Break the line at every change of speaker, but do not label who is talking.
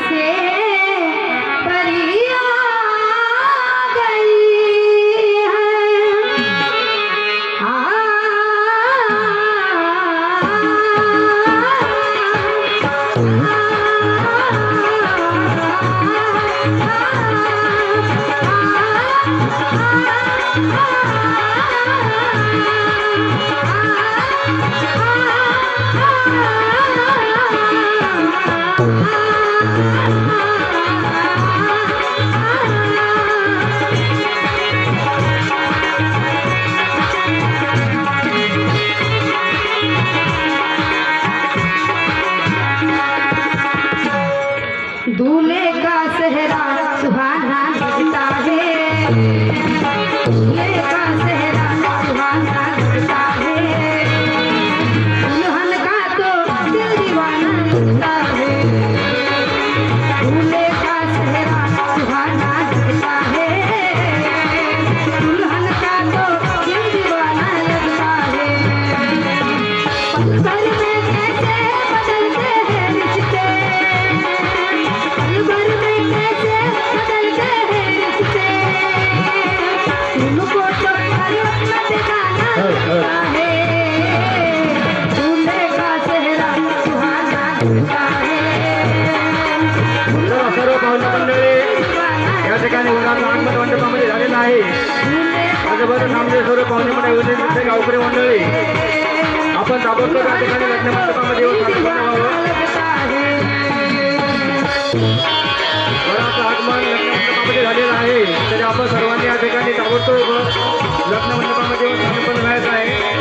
से परी आ गई है। दूल्हे का सेहरा सुहाना दिखता है, दूल्हे का सेहरा सुहाना दिखता है, दुल्हन का तो दिल दीवाना दिखता है। दूल्हे का सेहरा सुहाना दिखता है, दुल्हन का तो दिल दीवाना लगता है। पल में कैसे बदलते हैं रिश्ते, पल में कैसे बदलते हैं रिश्ते, तुमको तो परिवर्तन दिखाना लगता है। दूल्हे का चेहरा सुहाना दिखता है।
सर्व पाहुणे मंडळी या ठिकाणी वरात आगमन मंडपामध्ये झालेला आहे। त्याचबरोबर नामदेव सर्व पाहुणे मंडळी उद्या गावकरी मंडळी आपण ताबडतोब या ठिकाणी लग्न मंडपामध्ये येऊन सादर व्हावं। वरात आगमन लग्न मंडपामध्ये झालेलं आहे, तरी आपण सर्वांनी या ठिकाणी ताबडतोब लग्न मंडपामध्ये येऊन सादर व्हायचं आहे।